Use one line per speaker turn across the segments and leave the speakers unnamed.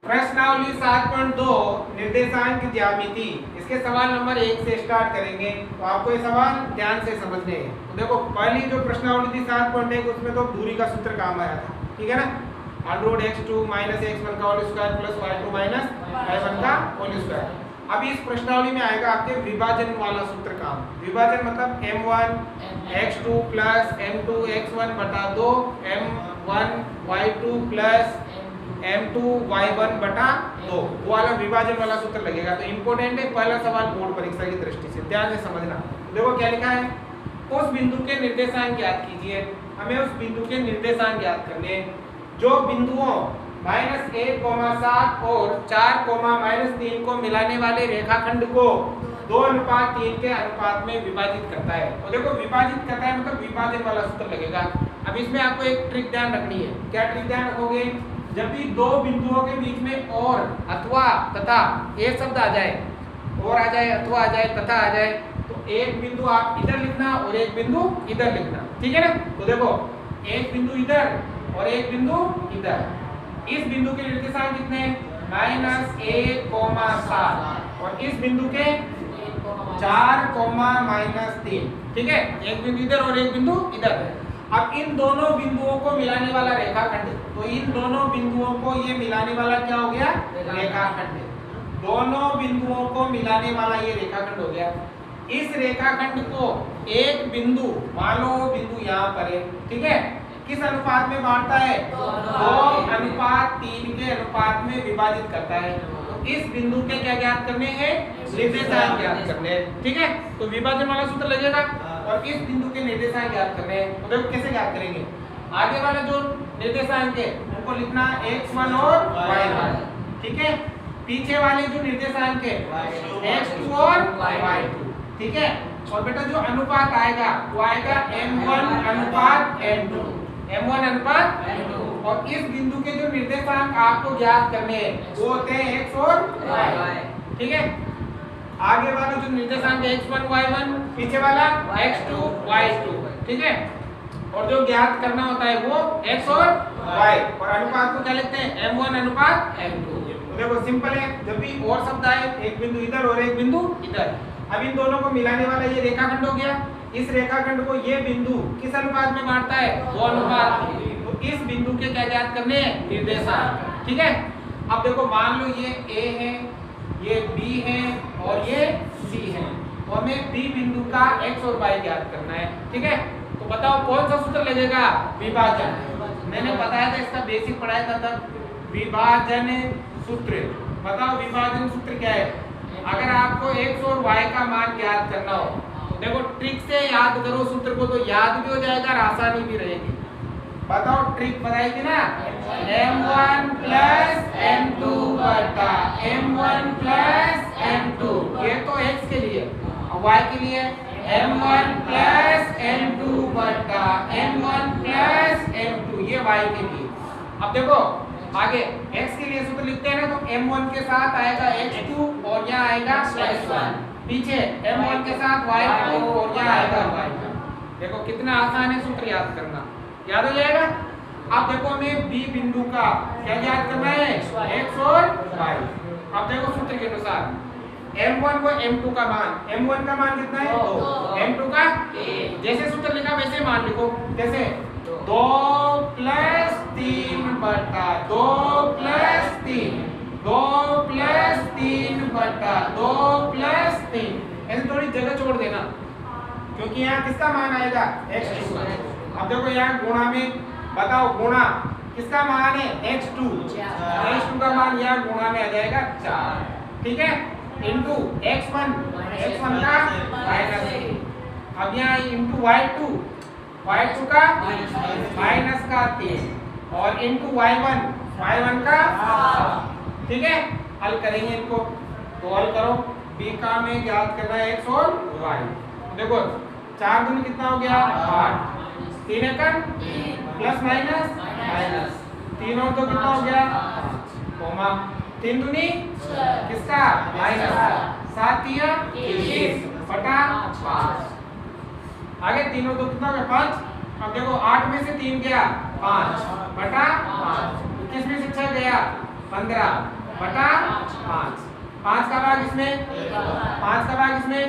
प्रश्नावली 7.2 निर्देशांक ज्यामिति, इसके सवाल नंबर 1 से स्टार्ट करेंगे। तो आपको ये सवाल ध्यान से समझने हैं। तो देखो पहली जो प्रश्नावली थी 7.1 उसमें तो दूरी का सूत्र काम आया था, ठीक है ना। x2 माइनस x1 का whole square plus y2 minus y1 का होल स्क्वायर। अब इस प्रश्नावली में आएगा आपके विभाजन वाला सूत्र काम। विभाजन मतलब m1 x2 plus m2 x1 बटा 2 m1 y2 plus m2 y1 बटा 2 वो वाला विभाजन वाला सूत्र लगेगा। तो इम्पोर्टेंट है पहला सवाल बोर्ड परीक्षा की दृष्टि से, ध्यान से समझना। देखो क्या लिखा है, उस बिंदु के निर्देशांक ज्ञात कीजिए। हमें उस बिंदु के निर्देशांक ज्ञात करने हैं जो बिंदुओं -1,7 और 4,-3 को मिलाने वाले रेखाखंड को 2:3 के अनुपात में विभाजित करता है। और देखो विभाजित करता है मतलब विभाजन वाला सूत्र लगेगा। अब इसमें आपको एक ट्रिक ध्यान रखनी है। क्या ट्रिक ध्यान रखोगे, जब भी दो बिंदुओं के बीच में और अथवा तथा ये शब्द आ जाए, और आ जाए अथवा आ जाए तथा आ जाए, तो एक बिंदु आप इधर लिखना और एक बिंदु इधर लिखना, ठीक है ना। तो देखो एक बिंदु इधर और एक बिंदु इधर। इस बिंदु के निर्देशांक कितने, -1,7 और इस बिंदु के 4,-3, ठीक है। एक बिंदु इधर और एक बिंदु इधर है। अब इन दोनों बिंदुओं को मिलाने वाला रेखाखंड, तो इन दोनों बिंदुओं को ये मिलाने वाला क्या हो गया, रेखाखंड। दोनों बिंदुओं को मिलाने वाला ये रेखाखंड हो गया। इस रेखाखंड को एक बिंदु, मान लो बिंदु यहाँ पर है, ठीक है, किस अनुपात में बांटता है, 2:3 के अनुपात में विभाजित करता है। तो इस बिंदु के क्या ज्ञात करने हैं, निर्देशांक ज्ञात करने हैं, ठीक है। तो विभाजन वाला सूत्र लगेगा और इस बिंदु के निर्देशांक ज्ञात करने हैं। तो देखो कैसे ज्ञात करेंगे, आगे वाला जो निर्देशांक है उनको लिखना x1 और y1, ठीक है। पीछे वाले जो निर्देशांक है x2 और y2, ठीक है। और बेटा जो अनुपात आएगा वो आएगा m1 अनुपात m2, m1 अनुपात m2। और इस बिंदु के जो निर्देशांक आपको ज्ञात करने हैं वो होते हैं x और y, ठीक है। आगे वाला जो निर्देशांक है x1 y1, पीछे वाला x2 y2, ठीक है। और जो ज्ञात करना होता है वो x और y, और अनुपात को क्या लिखते हैं, m1 अनुपात m2। तो देखो सिंपल है, जब भी और शब्द आए, एक बिंदु इधर और एक बिंदु इधर, अब इन दोनों को मिलाने वाला ये रेखाखंड हो गया। इस रेखाखंड को ये बिंदु किस अनुपात में बांटता है, 2:3। तो इस बिंदु के क्या ज्ञात करने हैं, निर्देशांक, ठीक है। अब देखो मान लो ये A है, ये B है और ये C है, तो हमें B बिंदु का x और y ज्ञात करना है, ठीक है। तो बताओ कौन सा सूत्र लगेगा, विभाजन। मैंने बताया था, इसका बेसिक पढ़ाया था तब, विभाजन सूत्र। बताओ विभाजन सूत्र क्या है। अगर आपको x और y का मान ज्ञात करना हो तो देखो ट्रिक से याद करो सूत्र को, तो याद भी हो जाएगा और आसानी भी रहेगी। बताओ ट्रिक बताई थी ना, m1 प्लस m2 बटा m1 प्लस m2, ये तो x के लिए, और y के लिए m1 प्लस m2 बटा m1 प्लस m2, ये y के लिए। अब देखो आगे x के लिए सूत्र लिखते हैं ना, तो m1 के साथ आएगा x2 और यहाँ आएगा x1, पीछे m1 के साथ y2 और यहाँ आएगा y1। देखो कितना आसान है सूत्र याद करना, याद हो जाएगा। अब देखो हमें B बिंदु का क्या याद करना है, x और y। अब देखो सूत्र के अनुसार m1 को m2 का मान, m1 का मान कितना है 2, m2 का 1, जैसे सूत्र लिखा वैसे मान लिखो। जैसे 2 + 3 बटा 2 + 3, 2 + 3 बटा 2 + 3, ऐसे थोड़ी जगह छोड़ देना क्योंकि यहाँ किसका मान आएगा, x2। अब देखो यहाँ गुणा में बताओ, गुणा किसका मान है, x2, x2 का मान यहाँ गुणा में आ जाएगा 4, ठीक है, इंटू x1, x1 का -1। अब यहाँ इंटू y2, y2 का -3 और इंटू y1, y1 का 7, ठीक है। हल करेंगे इनको, तो हल करो। b का में ज्ञात करना है x और y। देखो 4 दूनी कितना हो गया, 8, 3 एकम प्लस माइनस माइनस, 3 और 2 कितना हो गया, कोमा 3 दूनी किसका, माइनस का, 7 3 21 बटा 5, आगे 3 और 2 कितना हो गया, 5। अब देखो 8 में से 3 गया, 5 बटा 5, 21 में से 6 गया, 15 बटा 5। 5 का भाग इसमें, 5 का भाग इसमें,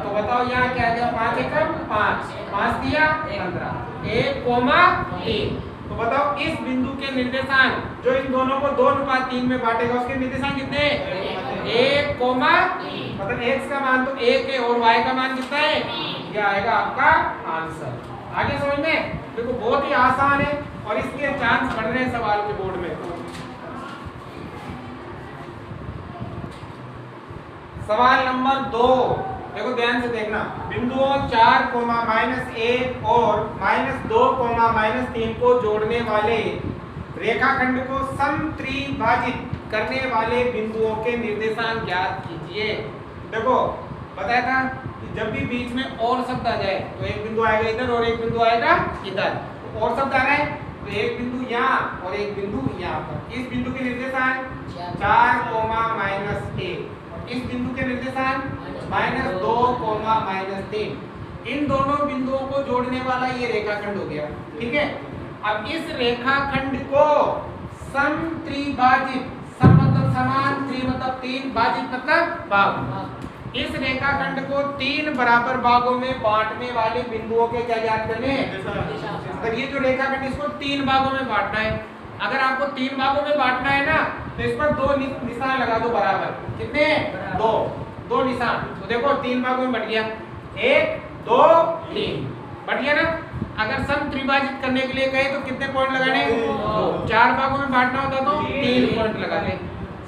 तो बताओ यहाँ क्या आ गया? 5 एकम 5, 5 दिया 15, 1,3। तो बताओ इस बिंदु के निर्देशांक जो इन दोनों को 2:3 में बांटेगा उसके निर्देशांक कितने? 1,3। मतलब x का मान तो 1 है और y का मान कितना है? ये आएगा आपका आंसर। आगे समझ में? देखो बहुत ही आसान है और इसके चांस बढ़ रहे हैं सवाल के बोर्ड में। सवाल नंबर 2, देखो ध्यान से देखना। बिंदुओं 4, -1 और -2, -3 को जोड़ने वाले रेखाखंड को समत्रिभाजित करने वाले बिंदुओं के निर्देशांक ज्ञात कीजिए। देखो बताया था कि जब भी बीच में और शब्द आ जाए तो एक बिंदु आएगा इधर और एक बिंदु आएगा इधर। तो और शब्द आ रहा है तो एक बिंदु यहाँ और एक बिंदु यहाँ पर। इस बिंदु के निर्देशांक 4, -1, इस बिंदु के निर्देशांक -2, -3। इन दोनों बिंदुओं को जोड़ने वाला ये रेखाखंड हो गया। ठीक है, अब इस रेखाखंड को समत्रिभाजित, सम मतलब समान, त्रि मतलब 3, भाजित मतलब भाग। इस रेखाखंड को 3 बराबर भागों में बांटने वाले बिंदुओं के क्या ज्ञात करने हैं? मतलब ये जो रेखाखंड इसको 3 भागों में बांटना है। अगर आपको 3 भागों में बांटना है ना तो इस पर 2 निशान लगा दो बराबर। कितने? 2 निशान। तो देखो 3 भागों में बट गया, 1, 2, 3 बट गया ना। अगर समत्रिभाजित करने के लिए कहे तो कितने पॉइंट लगाने? 2। 4 भागों में बांटना होता तो 3 पॉइंट लगाने।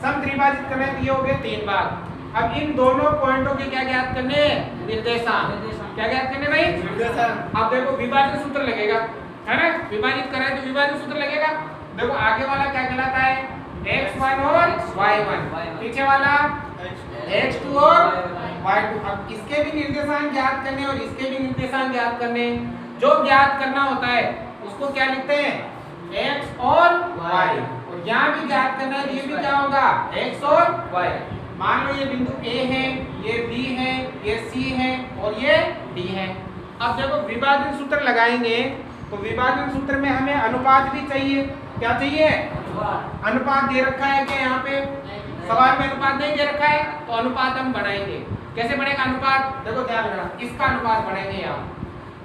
समत्रिभाजित करने के लिए हो गए 3 भाग। अब इन दोनों पॉइंटों के क्या ज्ञात करने? निर्देशांक। क्या ज्ञात करने भाई? निर्देशांक। अब देखो विभाजन सूत्र लगेगा, है ना? विभाजित कराए तो विभाजन सूत्र लगेगा। देखो आगे वाला क्या कहलाता है? x1 और y1, पीछे वाला x2 और y2। अब इसके भी निर्देशांक ज्ञात करने और इसके भी निर्देशांक ज्ञात करने। जो ज्ञात करना होता है उसको क्या लिखते हैं? x और y। और यहाँ भी ज्ञात करना है, ये भी क्या होगा? x और y। मान लो ये बिंदु A है, ये B है, ये C है और ये D है। अब जब विभाजन सूत्र लगाएंगे तो विभाजन सूत्र में हमें अनुपात भी चाहिए। क्या चाहिए? अनुपात दे रखा है क्या? यहाँ पे सवाल में अनुपात नहीं दे रखा है तो अनुपात हम बनाएंगे। कैसे बनेगा अनुपात? देखो ध्यान रखना, इसका अनुपात बनाएंगे यहाँ।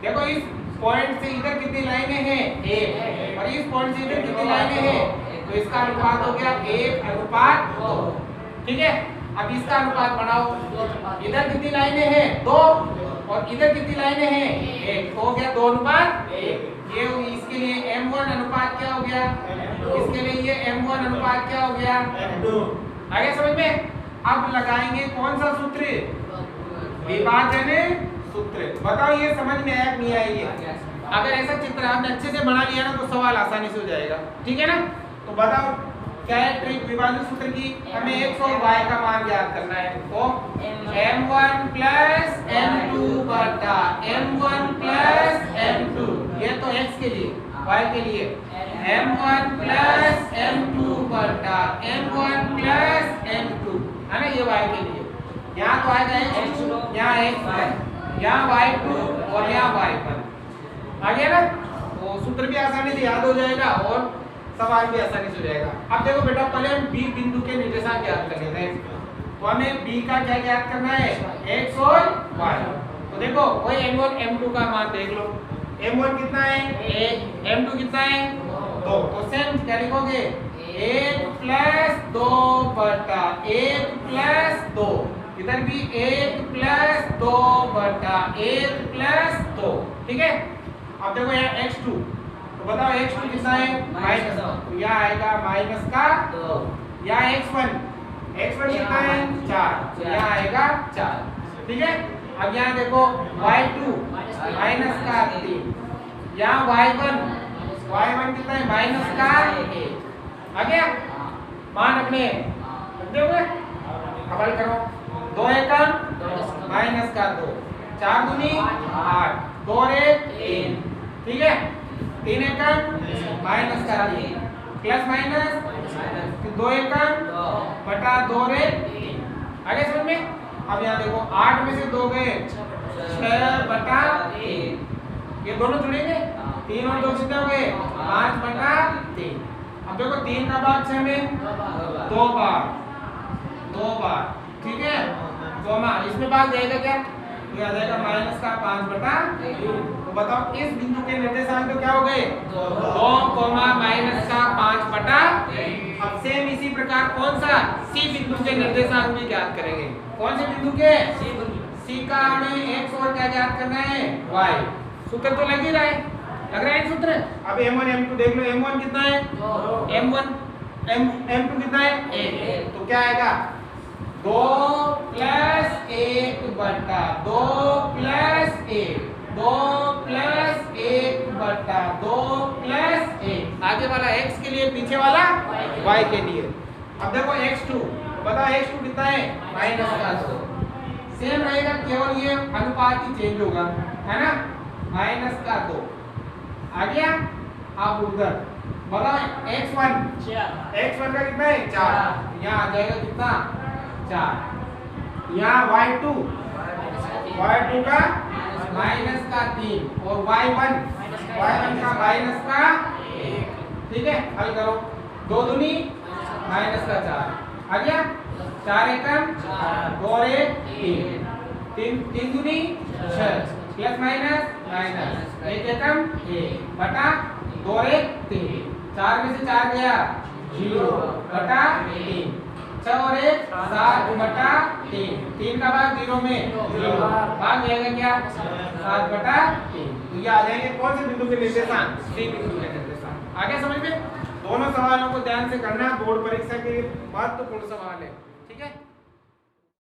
देखो इस पॉइंट से इधर कितनी लाइनें हैं? 1। और इस पॉइंट से इधर कितनी लाइनें हैं? तो इसका अनुपात हो गया 1:2। ठीक है, अब इसका अनुपात बनाओ। इधर कितनी लाइनें हैं? 2 और इधर कितनी लाइनें हैं? 1। हो गया 2:1। ये इसके लिए m1 अनुपात क्या हो गया? इसके लिए ये m1 अनुपात क्या हो गया? m2। आगे समझ में? अब लगाएंगे कौन सा सूत्र? विभाजन सूत्र। बताओ ये समझ में आया नहीं आया? अगर ऐसा चित्र आपने अच्छे से बना लिया ना तो सवाल आसानी से हो जाएगा। ठीक है ना? तो बताओ क्या है ट्रिक विभाजन सूत्र की? हमें x और y का मान ज्ञात करना है। तो m1 प्लस m2 बटा m1 प्लस m2, ये तो x के लिए। y के लिए m1 प्लस m2 बटा m1 प्लस m2, है ना? ये y के लिए। यहाँ तो आएगा x2, यहाँ x1, यहाँ y2 और यहाँ y1। आ गया ना? तो सूत्र भी आसानी से याद हो जाएगा और सवाल भी आसानी से हो जाएगा। अब देखो बेटा पहले हम B बिंदु के निर्देशांक ज्ञात कर लेते हैं। तो हमें B का क्या ज्ञात करना है? x और y। तो देखो वही m1 m2 का मान देख लो। m1 कितना है? 1। m2 कितना है? 2। तो सेम क्या लिखोगे? 1 प्लस 2 बटा 1 प्लस 2। इधर भी 1 प्लस 2 बटा 1 प्लस 2। ठीक है, अब देखो यहाँ x2, तो बताओ x2 कितना है? माइनस। तो यहाँ आएगा माइनस का 2। यहाँ x1 कितना है? 4, तो यहाँ आएगा 4। ठीक है, अब यहाँ देखो y2 माइनस का 3, यहाँ y1 कितना है? माइनस का 1। आ गया? मान अपने रखते हुए हल करो। 2 एकम माइनस का 2, 4 दूनी 8, 2 और 1 3। ठीक है, 3 एकम माइनस का 3 प्लस माइनस 2 एकम बटा 2 और 1 आगे समझ में? अब यहाँ देखो 8 में से 2 गए 6 बटा 1, ये दोनों जुड़ेंगे। 3 और 2 कितने हो गए? 5 बटा 3। अब अब देखो 3 का भाग 6 में 2 बार, ठीक है, कॉमा इसमें भाग जाएगा क्या, ये आ जाएगा माइनस का 5/3। तो बताओ इस बिंदु के निर्देशांक तो क्या हो गए 2, माइनस का 5/3। अब सेम इसी प्रकार कौन सा सी बिंदु के निर्देशांक भी ज्ञात करेंगे। कौन से बिंदु के, सी का हमें x और क्या ज्ञात करना है y। सूत्र तो लग ही रहा है, लग रहा है सूत्र। अब m1 m2 देख लो, m1 कितना है m1, m2 कितना है 1, तो क्या आएगा 2 + 1/2 + 1, 2 + 1/2 + 1। आगे वाला x के लिए, पीछे वाला y के लिए। अब देखो x2, बताओ x2 कितना है -2। सेम रहेगा, केवल ये अनुपात ही चेंज होगा, है ना, -2 आ गया। अब उधर बताओ x1 का कितना है 4, यहाँ आ जाएगा कितना 4। यहाँ y2 का -3 और y1 का -1, ठीक है। हल करो, 2 दूनी -4 आ गया, 4 एकम 2 और 1 3, 3 दूनी 6 प्लस माइनस 1 एकम 1 बटा 2 और 1 3, 4 में से 4 गया 0 बटा 3, 6 और 1 7/3, 3 का भाग 0 में 0, भाग जाएगा क्या 7/3। तो ये आ जाएंगे कौन से बिंदु के निर्देशांक, सी बिंदु के निर्देशांक। आगे समझ में, दोनों सवालों को ध्यान से करना, बोर्ड परीक्षा के लिए महत्वपूर्ण सवाल है।